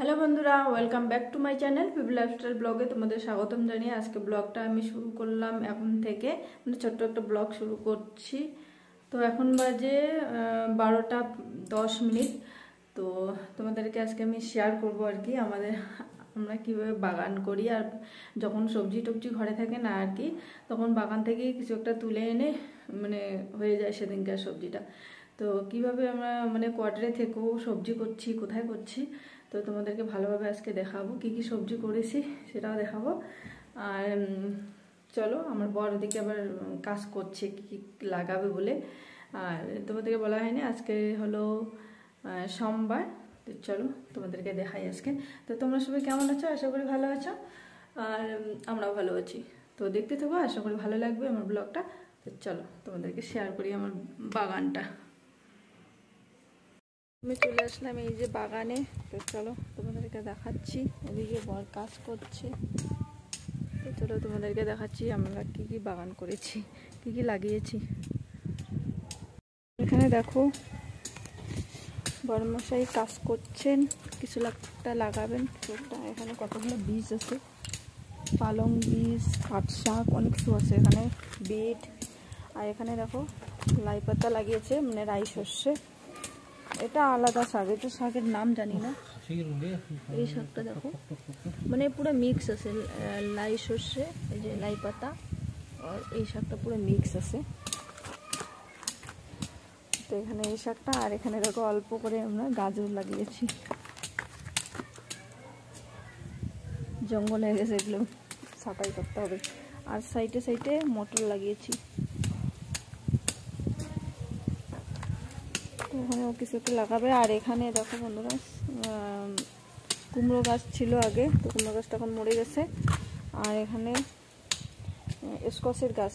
Hello বন্ধুরা, welcome back to my channel people lifestyle ব্লগে তোমাদের স্বাগতম জানিয়ে আজকে ব্লগটা আমি শুরু করলাম এখন থেকে, মানে ছোট্ট একটা ব্লগ শুরু করছি। তো এখন বাজে 12:10। তো তোমাদেরকে আজকে আমি শেয়ার করব আর কি আমরা কীভাবে বাগান করি, আর যখন সবজি টবজি ঘরে থাকে না আর কি, তখন বাগান থেকে কিছু একটা তুলে এনে মানে হয়ে যায় সেদিনকার সবজিটা। তো কিভাবে আমরা মানে কোয়ার্টারে থেকেও সবজি করছি, কোথায় করছি, তো তোমাদেরকে ভালোভাবে আজকে দেখাবো কি কি সবজি করেছি সেটাও দেখাবো। আর চলো, আমার বড় দিকে আবার কাজ করছে কি কি লাগাবে বলে। আর তোমাদেরকে বলা হয়নি আজকে হলো সোমবার। তো চলো তোমাদেরকে দেখাই আজকে। তো তোমরা সবাই কেমন আছো? আশা করি ভালো আছো, আর আমরাও ভালো আছি। তো দেখতে থাকো, আশা করি ভালো লাগবে আমার ব্লগটা। তো চলো তোমাদেরকে শেয়ার করি আমার বাগানটা। আমি চলে আসলাম এই যে বাগানে। তো চলো তোমাদেরকে দেখাচ্ছি, এদিকে বর কাজ করছে। তো চলো তোমাদেরকে দেখাচ্ছি আমরা কি কি বাগান করেছি, কি কি লাগিয়েছি। এখানে দেখো বড়মশাই কাজ করছেন, কিছু একটা লাগাবেন সেটা। এখানে কতগুলো বীজ আছে, পালং বীজ, পাট শাক, অনেক কিছু আছে এখানে, বিট। আর এখানে দেখো লাই পাতা লাগিয়েছে, মানে রাই সর্ষে। এটা আলাদা শাক, এটা শাকের নাম জানি না। এই শাকটা দেখো মানে পুরো মিক্স আছে, লাই সর্ষে, এই যে লাই পাতা, আর এই শাকটা পুরো মিক্স আছে। তো এখানে এই শাকটা, আর এখানে দেখো অল্প করে আমরা গাজর লাগিয়েছি। জঙ্গল হয়ে গেছে, এগুলো ছাঁটাই করতে হবে। আর সাইডে সাইডে মটর লাগিয়েছি। ওখানেও কিছু একটা লাগাবে। আর এখানে দেখো বন্ধুরা কুমড়ো গাছ ছিল আগে, তো কুমড়ো গাছটা এখন মরে গেছে। আর এখানে স্কচের গাছ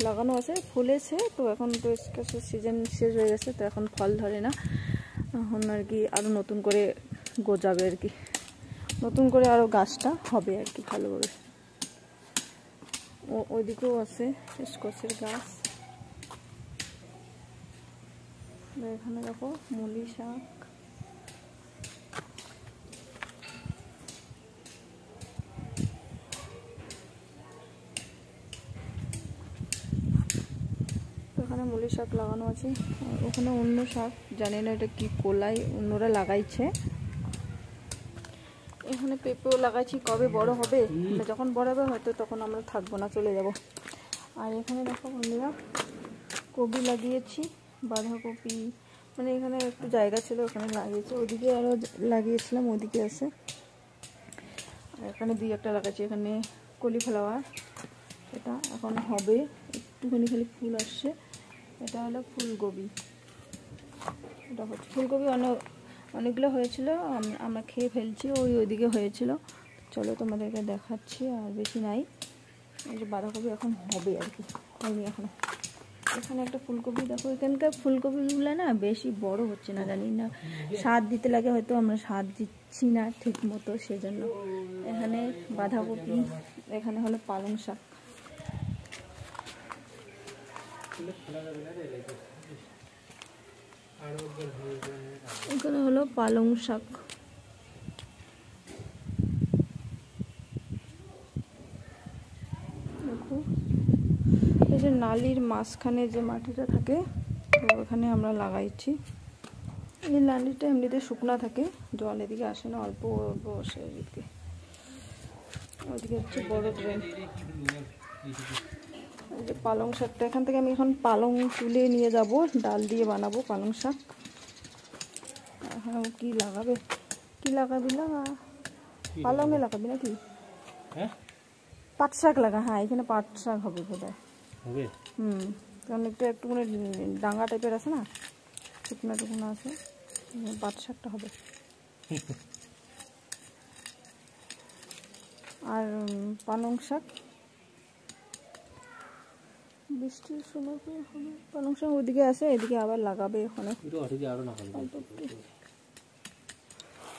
লাগানো আছে, ফুলেছে। তো এখন তো স্কচের সিজন শেষ হয়ে গেছে, তো এখন ফল ধরে না। এখন আর কি আরও নতুন করে গজাবে আর কি, নতুন করে আরও গাছটা হবে আর কি ভালোভাবে। ওইদিকেও আছে স্কচের গাছ। এখানে দেখো মুলি শাক। ওখানে মুলি শাক লাগানো আছে, ওখানে অন্য শাক জানি না এটা কি, কোলাই অন্যরা লাগাইছে। এখানে পেঁপেও লাগাইছি, কবে বড় হবে, যখন বড় হবে হয়তো তখন আমরা থাকবো না, চলে যাব। আর এখানে দেখো বন্ধুরা কপি লাগিয়েছি, বাঁধাকপি, মানে এখানে একটু জায়গা ছিল ওখানে লাগিয়েছি, ওদিকে আরও লাগিয়েছিলাম, ওদিকে আছে। আর এখানে দুই একটা লাগাচ্ছি, এখানে কলিফ্লাওয়ার, এটা এখন হবে, একটুখানি খালি ফুল আসছে। এটা হলো ফুলকপি, এটা হচ্ছে ফুলকপি। অনেকগুলো হয়েছিল, আমরা খেয়ে ফেলছি, ওইদিকে হয়েছিল। চলো তোমাদেরকে দেখাচ্ছি, আর বেশি নাই। এই যে বাঁধাকপি এখন হবে আর কি, হয়নি এখনো। এখানে একটা ফুলকপি দেখো, এখানকার ফুলকপিগুলো না বেশি বড় হচ্ছে না, জানি না সার দিতে লাগে, হয়তো আমরা সার দিচ্ছি না ঠিক মতো, সেজন্য। এখানে বাঁধাকপি, এখানে হলো পালং শাক। এখানে হলো পালং শাক। দেখো এই যে নালির মাঝখানে যে মাটিটা থাকে, তো ওখানে আমরা লাগাইছি। এই নালিটা এমনিতে শুকনা থাকে, জল এদিকে আসে না, অল্প অল্প আসে এদিকে। ওইদিকে হচ্ছে বড় ড্রেন। এই যে পালং শাকটা, এখান থেকে আমি এখন পালং তুলে নিয়ে যাব, ডাল দিয়ে বানাবো পালং শাক। এখন কি লাগাবে, কি লাগাবি না, পালংয়ে লাগাবি নাকি? পাট শাক লাগা, হ্যাঁ এখানে পাট শাক হবে বোধহয়। কারণ একটু মানে ডাঙ্গা টাইপের আছে না, শুকনো টুকনো আছে, পাট শাকটা হবে। আর পালং শাক বৃষ্টির সময় হবে, পালং শাক ওদিকে আছে, এদিকে আবার লাগাবে ওখানে।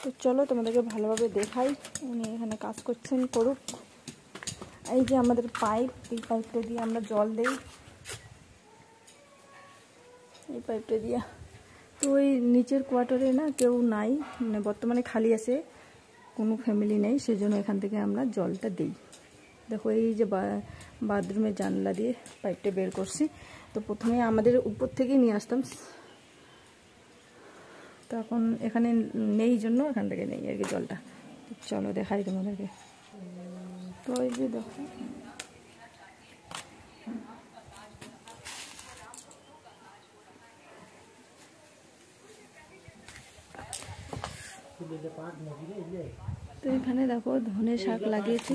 তো চলো তোমাদেরকে ভালোভাবে দেখাই, উনি এখানে কাজ করছেন, করুক। এই যে আমাদের পাইপ, এই পাইপটা দিয়ে আমরা জল দেই, এই পাইপটা দিয়ে। তো ওই নিচের কোয়ার্টারে না কেউ নাই, মানে বর্তমানে খালি আছে, কোনো ফ্যামিলি নেই, সেজন্য এখান থেকে আমরা জলটা দিই। দেখো এই যে বাথরুমের জানলা দিয়ে পাইপটা বের করছি। তো প্রথমে আমাদের উপর থেকেই নিয়ে আসতাম, তো এখন এখানে নেই জন্য এখান থেকে নেই আর কি জলটা। চলো দেখাই তোমাদেরকে। তো এই যে দেখো তো এখানে দেখো ধনে শাক লাগিয়েছি।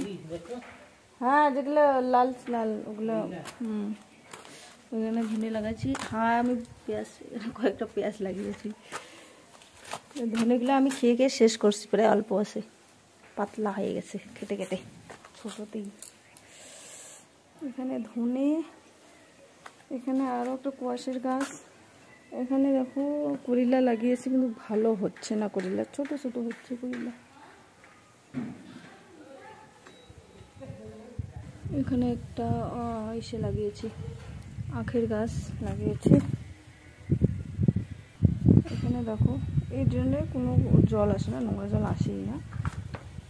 হ্যাঁ যেগুলো লাল লাল ওগুলো ওইখানে ধনে লাগাচ্ছি। হ্যাঁ আমি পেঁয়াজ কয়েকটা পেঁয়াজ লাগিয়েছি। ধনেগুলো আমি খেয়ে খেয়ে শেষ করছি, প্রায় অল্প আছে, পাতলা হয়ে গেছে খেতে খেতে ছোটোতেই। এখানে ধনে, এখানে আরও একটা কুয়াশের গাছ। এখানে দেখো করিলা লাগিয়েছি কিন্তু ভালো হচ্ছে না, করিলা ছোট ছোট হচ্ছে করিলা। এখানে একটা ইসে লাগিয়েছি, আখের গাছ লাগিয়েছি। এখানে দেখো এই ড্রেনে কোনো জল আসে না, নোংরা জল আসেই না।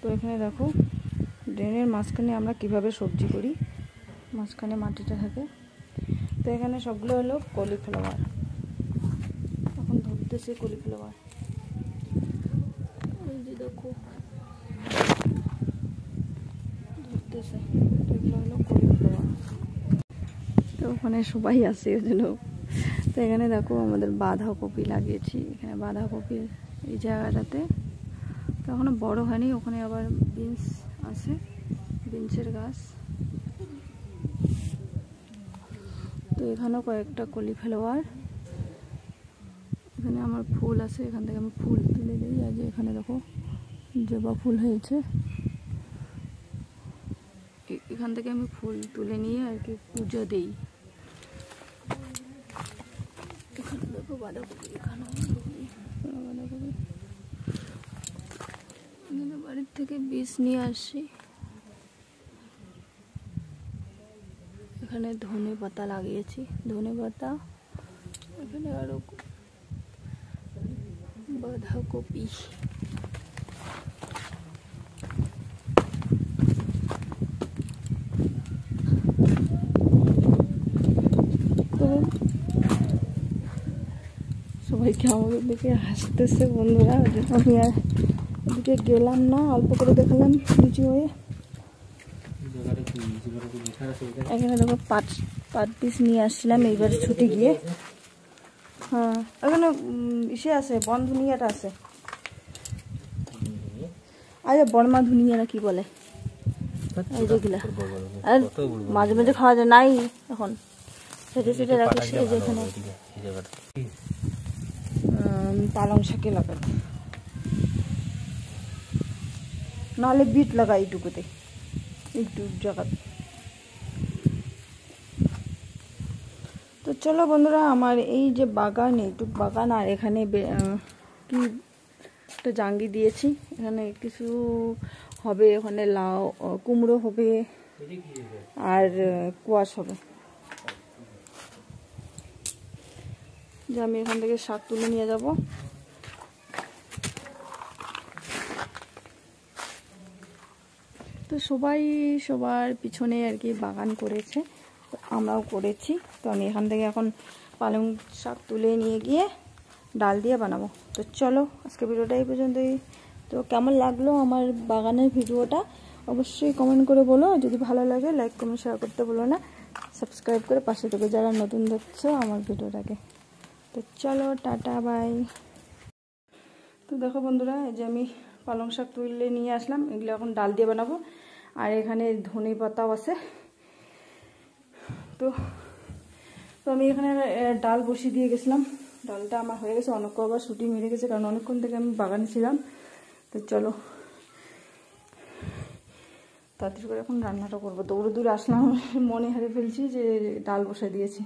তো এখানে দেখো ড্রেনের মাঝখানে আমরা কিভাবে সবজি করি, মাঝখানে মাটিটা থাকে। তো এখানে সবগুলো হলো কলিফ্লাওয়ার, এখন ধরতেছে কলিফ্লাওয়ার। এই যে দেখো ধরতেছে, এগুলো হলো কলিফ্লাওয়ার। তো ওখানে সবাই আছে ওই জন্য। তো এখানে দেখো আমাদের বাঁধাকপি লাগিয়েছি, এখানে বাঁধাকপির এই জায়গাটাতে। তো এখনো বড় হয়নি, ওখানে আবার বিনস আছে, বিনসের গাছ। তো এখানেও কয়েকটা কলিফ্লাওয়ার। এখানে আমার ফুল আছে, এখান থেকে আমি ফুল তুলে দিই। আর যে এখানে দেখো জবা ফুল হয়েছে, এখান থেকে আমি ফুল তুলে নিয়ে আর কি পুজো দিই। এখানে দেখো বাঁধাকপি, এখানে বাঁধাকপি এখানে বাড়ির থেকে বীজ নিয়ে আসি। এখানে ধনে পাতা লাগিয়েছি, ধনে পাতা। এখানে আরো বাঁধাকপি। সবাইকে আমাদের দিকে হাসতেছে বন্ধুরা, আমি আর ওদিকে গেলাম না, অল্প করে দেখালাম নিচু হয়ে। এখানে দেখো পাট পিস নিয়ে আসছিলাম এইবার ছুটে গিয়ে। হ্যাঁ এখানে ইসে আছে, বন ধুনিয়াটা আছে। আরে বর্মা ধুনিয়া না কি বলে এই যেগুলা, আর মাঝে মাঝে খাওয়া যায় নাই এখন, সেটা সেটা রাখিস। এই যে এখানে পালং শাকে লাগাই, নাহলে বিট লাগাই এইটুকুতে, একটু জায়গা। তো চলো বন্ধুরা, আমার এই যে বাগান, এইটুক বাগান, আর এখানে কি একটা জাঙ্গি দিয়েছি, এখানে কিছু হবে, ওখানে লাউ কুমড়ো হবে আর কোয়াশ হবে। যে আমি এখান থেকে শাক তুলে নিয়ে যাব। তো সবাই সবার পিছনে আর কি বাগান করেছে, তো আমরাও করেছি। তো আমি এখান থেকে এখন পালং শাক তুলে নিয়ে গিয়ে ডাল দিয়ে বানাবো। তো চলো আজকে ভিডিওটা এই পর্যন্তই। তো কেমন লাগলো আমার বাগানের ভিডিওটা অবশ্যই কমেন্ট করে বলো। যদি ভালো লাগে লাইক কমেন্ট শেয়ার করতে বলো না, সাবস্ক্রাইব করে পাশে থেকে যারা নতুন দেখছো আমার ভিডিওটাকে। তো চলো টাটা বাই। তো দেখো বন্ধুরা, এই যে আমি পালং শাক তুলে নিয়ে আসলাম, এগুলো এখন ডাল দিয়ে বানাবো। আর এখানে ধনে পাতাও আছে। তো আমি এখানে ডাল বসিয়ে দিয়ে গেছিলাম, ডালটা আমার হয়ে গেছে। অনেক আবার ছুটি মেরে গেছে, কারণ অনেকক্ষণ থেকে আমি বাগানে ছিলাম। তো চলো তাড়াতাড়ি করে এখন রান্নাটা করবো। দৌড়ে দৌড়ে আসলাম, মনে হারিয়ে ফেলছি যে ডাল বসিয়ে দিয়েছি।